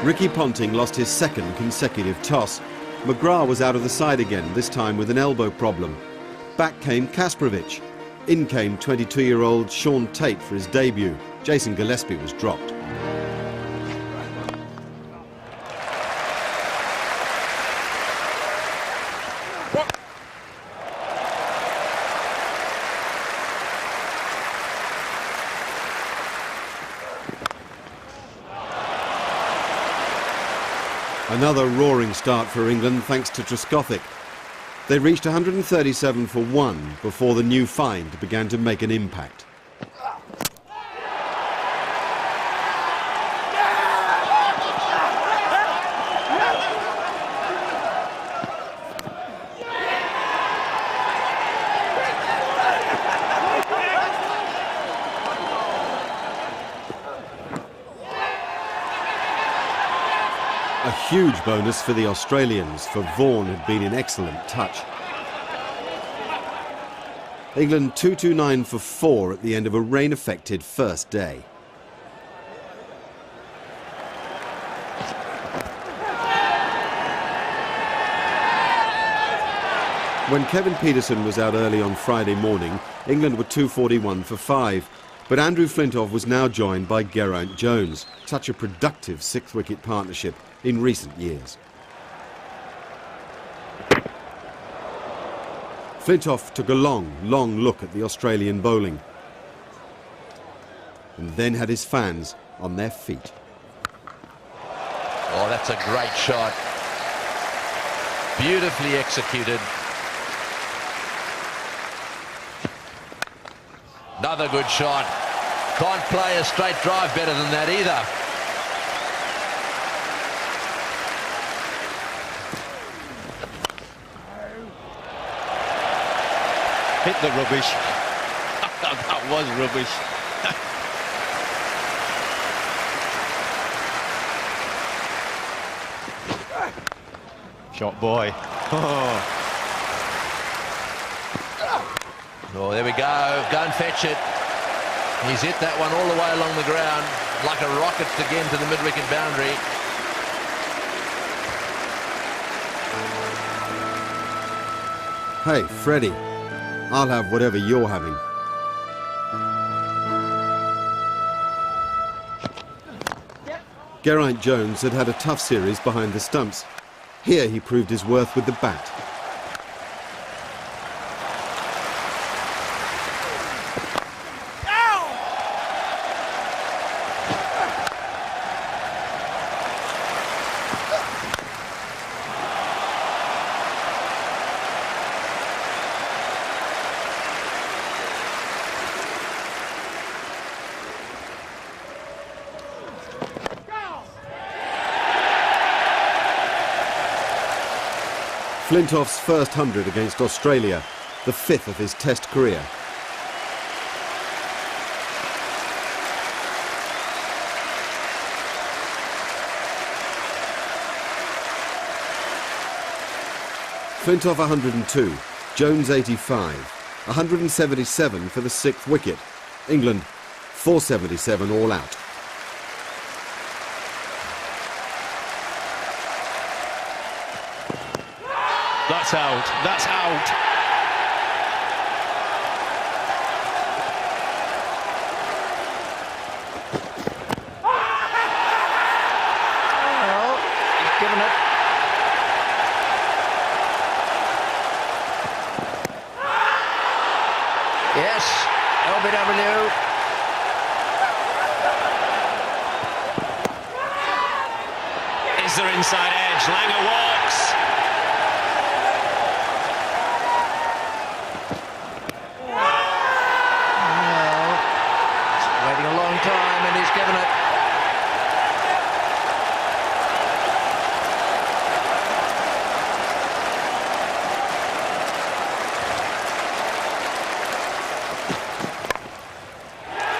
Ricky Ponting lost his second consecutive toss. McGrath was out of the side again, this time with an elbow problem. Back came Kasparovich. In came 22-year-old Sean Tate for his debut. Jason Gillespie was dropped. Another roaring start for England thanks to Trescothick. They reached 137 for 1 before the new find began to make an impact. A huge bonus for the Australians, for Vaughan had been in excellent touch. England 229 for 4 at the end of a rain-affected first day. When Kevin Peterson was out early on Friday morning, England were 241 for 5. But Andrew Flintoff was now joined by Geraint Jones, such a productive sixth-wicket partnership in recent years. Flintoff took a long look at the Australian bowling and then had his fans on their feet. Oh, that's a great shot. Beautifully executed. Another good shot. Can't play a straight drive better than that either. Hit the rubbish. That was rubbish. Shot boy. Oh. Oh, there we go. Go and fetch it. He's hit that one all the way along the ground, like a rocket again to the mid-wicket boundary. Hey, Freddie, I'll have whatever you're having. Geraint Jones had had a tough series behind the stumps. Here he proved his worth with the bat. Flintoff's first 100 against Australia, the 5th of his Test career. Flintoff 102, Jones 85, 177 for the 6th wicket. England 477 all out. That's out. That's out. Well, he's given it. Yes, LBW. Is there inside edge? Langer walks. Time and he's given it.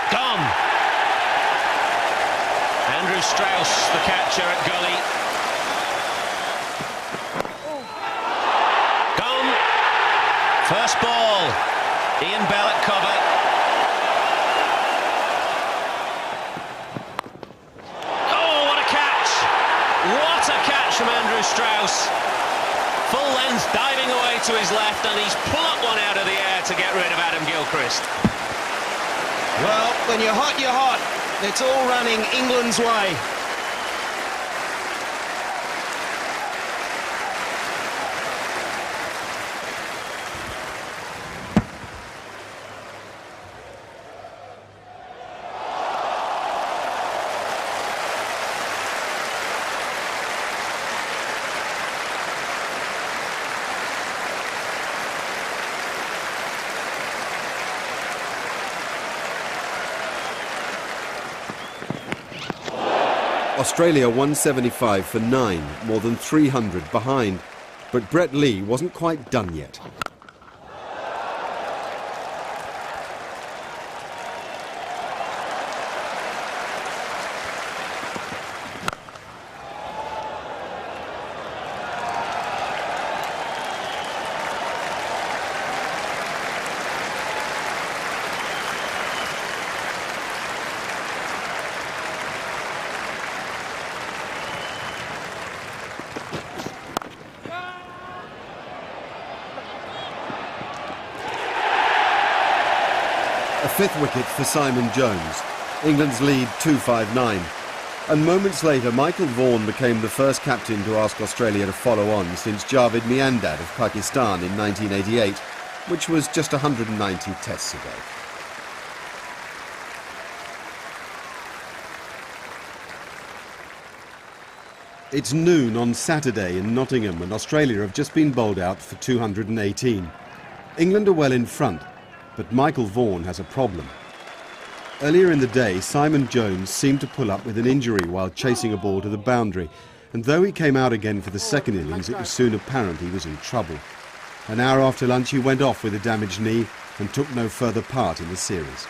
Gone. Andrew Strauss, the catcher at gully. Gone. First ball. Ian Bell at cover. Strauss. Full length, diving away to his left, and he's plucked one out of the air to get rid of Adam Gilchrist. Well, when you're hot, you're hot. It's all running England's way. Australia 175 for 9, more than 300 behind. But Brett Lee wasn't quite done yet. A fifth wicket for Simon Jones. England's lead 2-5-9. And moments later, Michael Vaughan became the first captain to ask Australia to follow on since Javed Miandad of Pakistan in 1988, which was just 190 tests ago. It's noon on Saturday in Nottingham, and Australia have just been bowled out for 218. England are well in front, but Michael Vaughan has a problem. Earlier in the day, Simon Jones seemed to pull up with an injury while chasing a ball to the boundary, and though he came out again for the second innings, it was soon apparent he was in trouble. An hour after lunch, he went off with a damaged knee and took no further part in the series.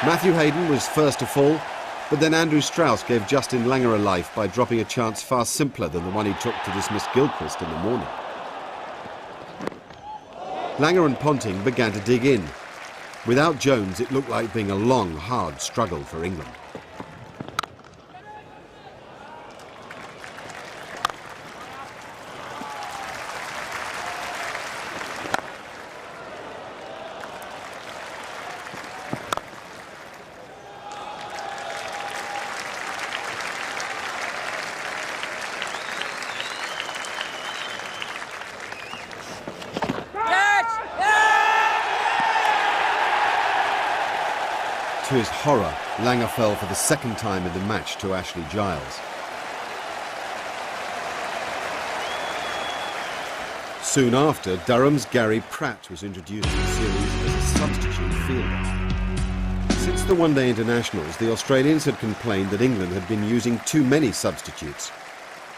Matthew Hayden was first to fall, but then Andrew Strauss gave Justin Langer a life by dropping a chance far simpler than the one he took to dismiss Gilchrist in the morning. Langer and Ponting began to dig in. Without Jones, it looked like being a long, hard struggle for England. To his horror, Langer fell for the second time in the match to Ashley Giles. Soon after, Durham's Gary Pratt was introduced to the series as a substitute fielder. Since the one-day internationals, the Australians had complained that England had been using too many substitutes.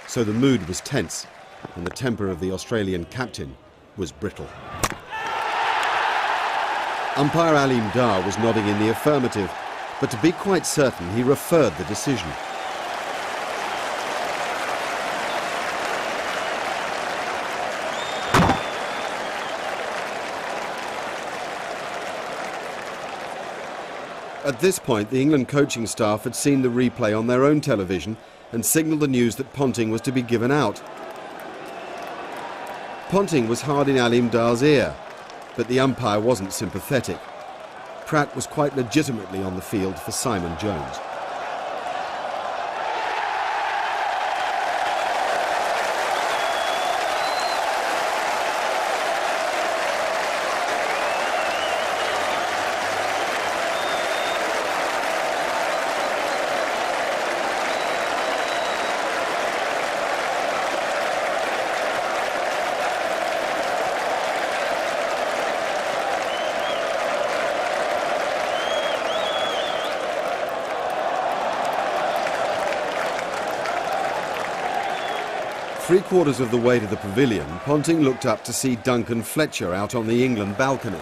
So the mood was tense, and the temper of the Australian captain was brittle. Umpire Alim Dar was nodding in the affirmative, but to be quite certain, he referred the decision. At this point, the England coaching staff had seen the replay on their own television and signalled the news that Ponting was to be given out. Ponting was hard in Alim Dar's ear, but the umpire wasn't sympathetic. Pratt was quite legitimately on the field for Simon Jones. Three-quarters of the way to the pavilion, Ponting looked up to see Duncan Fletcher out on the England balcony.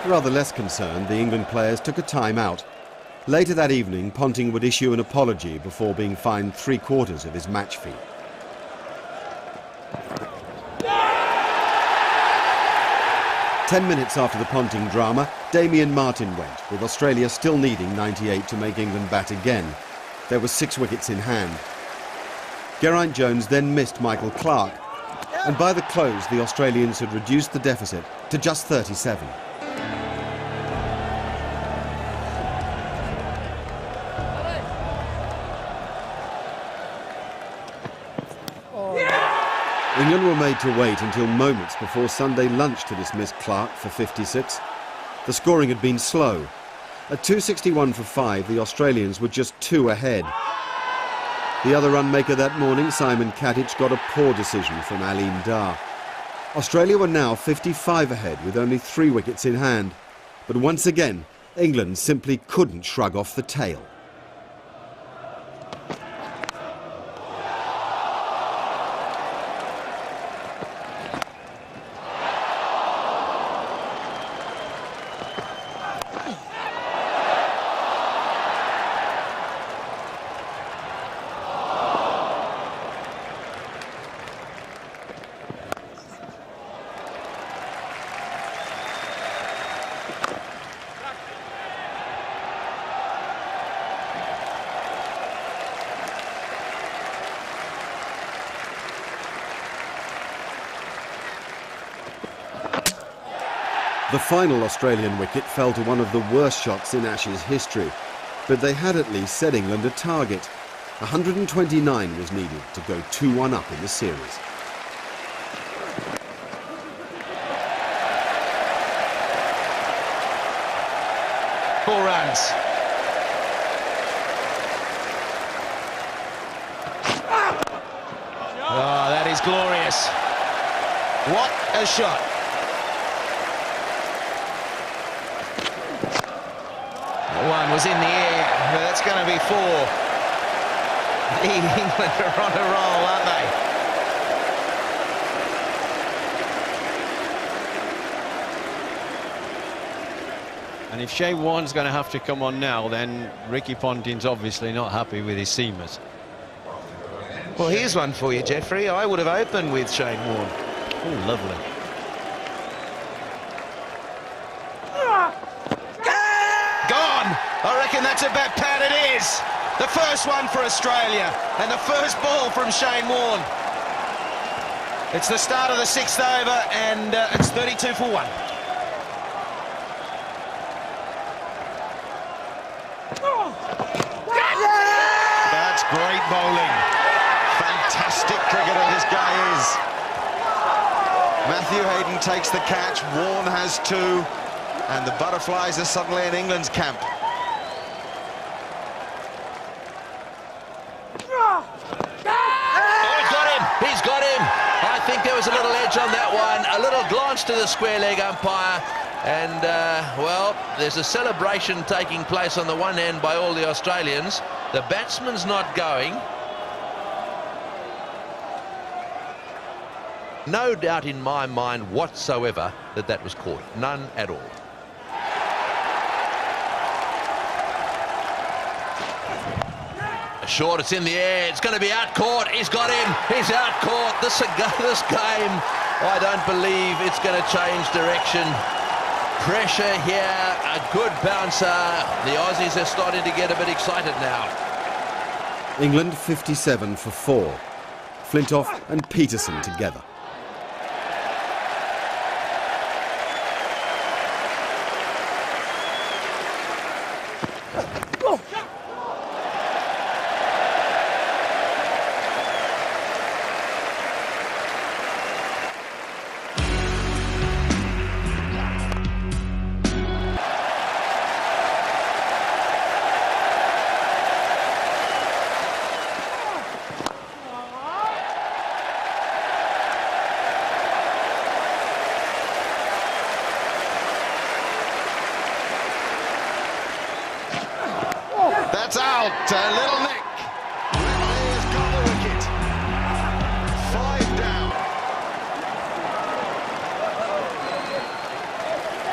Rather less concerned, the England players took a time out. Later that evening, Ponting would issue an apology before being fined 3/4 of his match fee. Ten minutes after the Ponting drama, Damien Martyn went, with Australia still needing 98 to make England bat again. There were 6 wickets in hand. Geraint Jones then missed Michael Clarke, and by the close the Australians had reduced the deficit to just 37. England were made to wait until moments before Sunday lunch to dismiss Clarke for 56. The scoring had been slow. At 261 for 5, the Australians were just 2 ahead. The other run maker that morning, Simon Katich, got a poor decision from Aleem Dar. Australia were now 55 ahead with only 3 wickets in hand. But once again, England simply couldn't shrug off the tail. The final Australian wicket fell to one of the worst shots in Ashes history, but they had at least set England a target. 129 was needed to go 2-1 up in the series. Four runs. Oh, that is glorious. What a shot. One was in the air, but that's going to be 4. England are on a roll, aren't they? And if Shane Warne's going to have to come on now, then Ricky Ponting's obviously not happy with his seamers. Well, here's one for you, Jeffrey. I would have opened with Shane Warne. Oh, lovely. I reckon that's about pat it is. The first one for Australia and the first ball from Shane Warne. It's the start of the 6th over and it's 32 for 1. That's great bowling. Fantastic cricketer this guy is. Matthew Hayden takes the catch, Warne has 2, and the butterflies are suddenly in England's camp. He's got him. I think there was a little edge on that one. A little glance to the square leg umpire. And, well, there's a celebration taking place on the one end by all the Australians. The batsman's not going. No doubt in my mind whatsoever that that was caught. None at all. Short, it's in the air, it's going to be out-caught, he's got him, he's out-caught. This game, I don't believe it's going to change direction. Pressure here, a good bouncer. The Aussies are starting to get a bit excited now. England 57 for 4. Flintoff and Peterson together. That's out. Little Nick. Ridley has got the wicket. 5 down.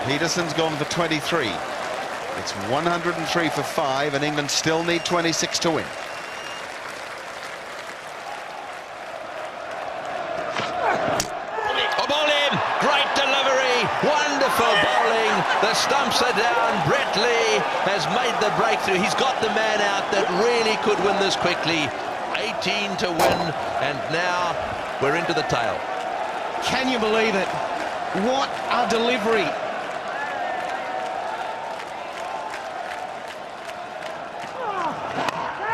Peterson's gone for 23. It's 103 for 5, and England still need 26 to win. A ball in, great delivery, wonderful bowling. The stumps are down. Brett Lee has made the breakthrough. He's got the man out that really could win this quickly. 18 to win, and now we're into the tail. Can you believe it? What a delivery.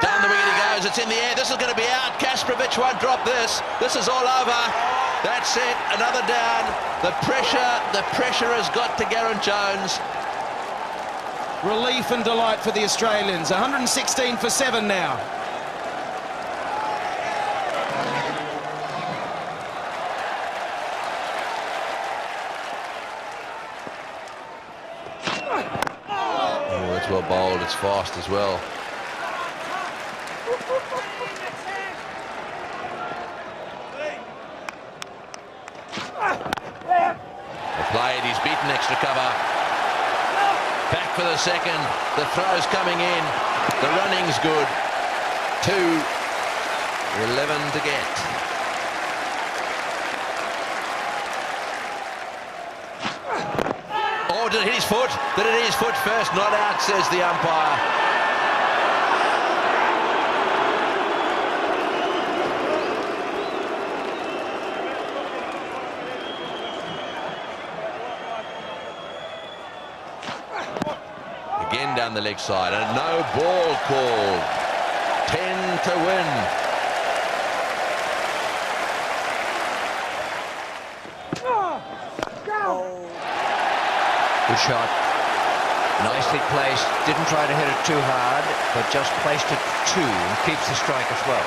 Down the wicket he goes, it's in the air, this is going to be out. Kasparovich won't drop this. This is all over. That's it, another down. The pressure has got to Gareth Jones. Relief and delight for the Australians. 116 for 7 now. Oh, that's well bowled, it's fast as well. Played, he's beaten extra cover. Back for the second. The throw's coming in. The running's good. 2, 11 to get. Oh, did it hit his foot? Did it hit his foot first? Not out, says the umpire. Again down the leg side, and no ball called. 10 to win. Good shot. Nicely placed. Didn't try to hit it too hard, but just placed it 2 and keeps the strike as well.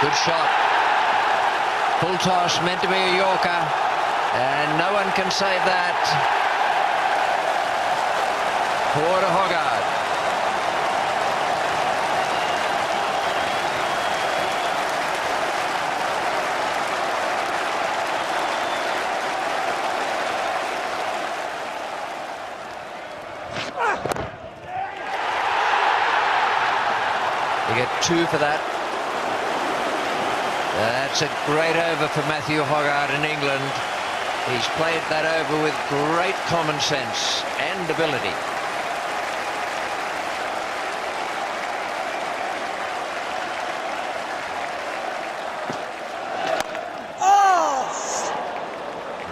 Good shot. Full toss, meant to be a Yorker, and no one can save that. Porter Hoggard. You get 2 for that. That's a great over for Matthew Hoggard in England. He's played that over with great common sense and ability.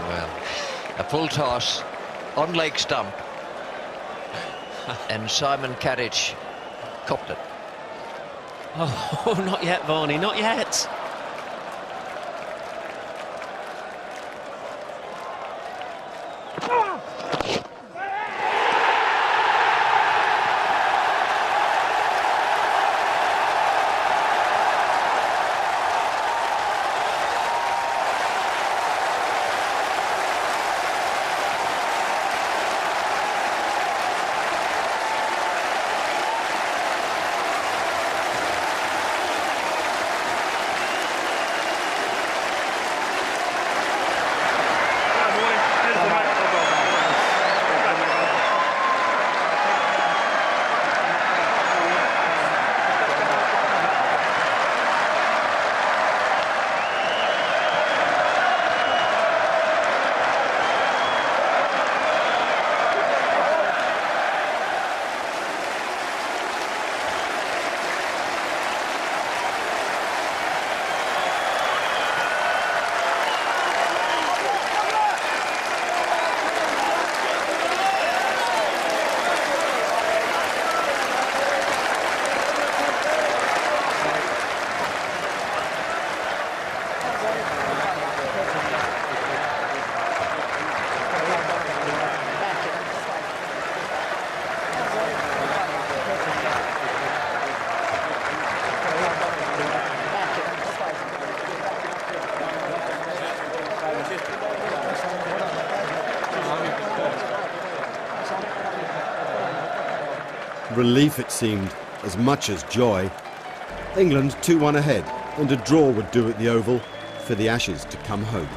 Well, a full toss on leg stump, and Simon Kadich copped it. Oh, not yet, Varney, not yet. Relief, it seemed. as much as joy. England 2-1 ahead, and a draw would do at the Oval for the Ashes to come home.